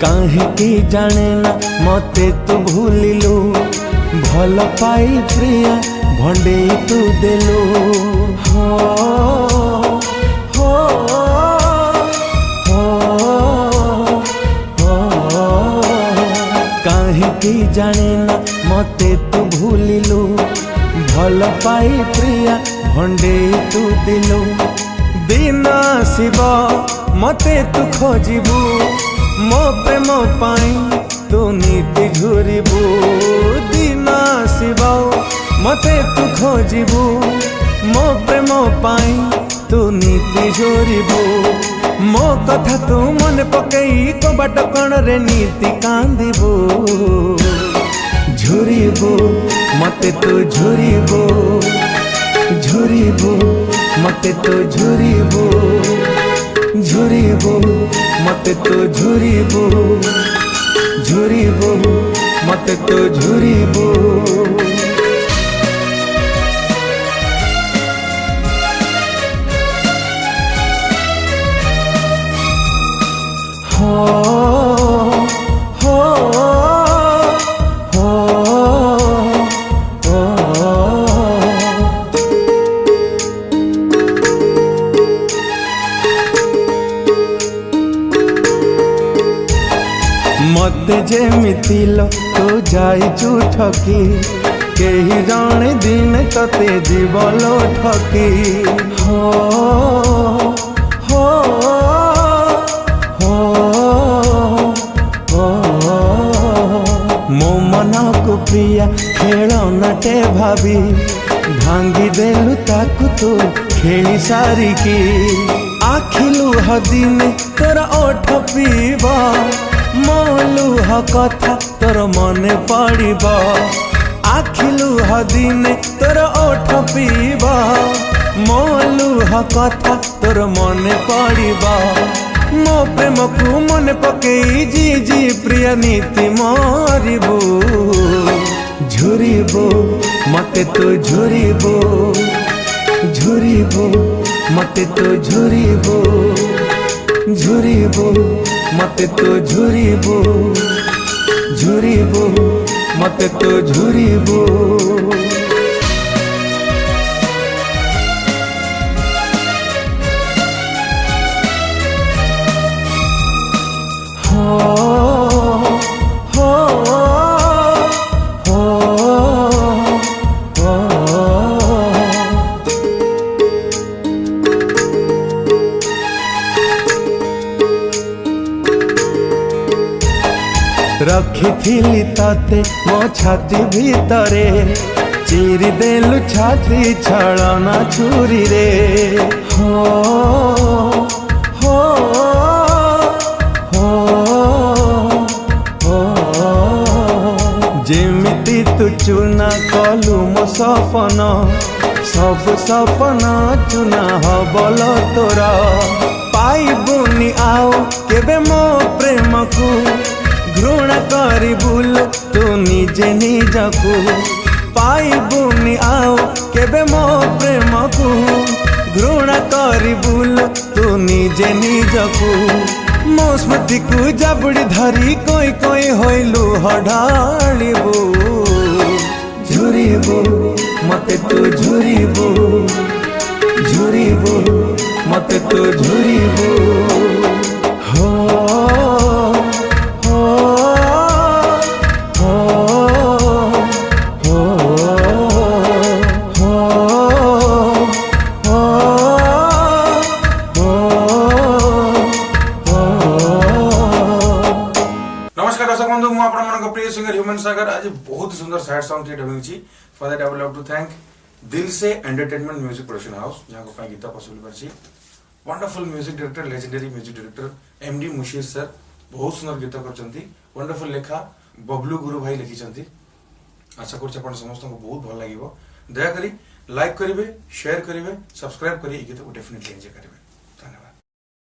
काहेकि जाने ना मते तू भूलिलु भल पाई प्रिया भंडे तू देलु हो हो हो हो काहेकि जाने ना मते तू भूलिलु भल पाई प्रिया भंडे तू दिलु दिन आसिब मते तू खोजिबु मो प्रेम पाई तू नीति झुरिबु दिन आसिब मते तू खोजिबु मो प्रेम पाई तू नीति झुरिबु मो कथा तू मन पकई कबाट कण रे नीति कांदिबु झुरिबु मते तू झुरिबु झुरिबु मते तू झुरिबु झुरिबु मते तू झुरिबु झुरिबु मते तू झुरिबु हो हो हो मते जेमिति लो तो जाइचु ठकी केही जणे दिन तते जीवलो ठकी हो हो हो हो मो मन को प्रिया खेलनाटे भाभी भांगी देलु ताकु तू खेली सारिकी आखिलु हदिने तोरा ओठ पीबा मोलुह कथा तोर मने पड़ब आखिलुह दिने तोर ओठ पीब मोलुह कथा तोर मने पड़ब मो प्रेम को मन पकई जी जी प्रिय नीति मरिबु झुरिबु मते तू झुरिबु झुरिबु मते तू झुरिबु झुरिबु मते तो झुरिबु झुरिबु मते तो झुरिबु हो हो हो हो रखी ताते मो छाती भीतरे चिरी देलु छाती छलना छुरी रे हो हो हो हो जेमिति तू चुना कलु मो सपन सब सपन चुना हबल तोरा पाइबुनी आओ केबे मो प्रेम को घृणा करी बुल तू निजे निजकू पाइबुनी आओ केबे मो प्रेम को घृणा करी बुल तू निजे निजकू मो स्मृति को जबड़ी धरी कोई कोई होइलु हडालिबु झुरिबु मते तू झुरिबु झुरिबु मते तू झुरिबु हो प्रिय सिंगर ह्यूमन सागर आज बहुत सुंदर सैड सॉन्ग टी dubbing for that I would love to thank Dil Se entertainment music production house जहां को गीत पॉसिबल करछि wonderful music director legendary music director MD Mushir sir बहुत सुंदर गीत करछंती वंडरफुल लेखा बबलू गुरु भाई लिखिछंती आशा करछि आपण समस्त को बहुत भल लागिवो दया करी लाइक करिवे शेयर करिवे सब्सक्राइब करी गीत को डेफिनेटली एंजॉय करिवे।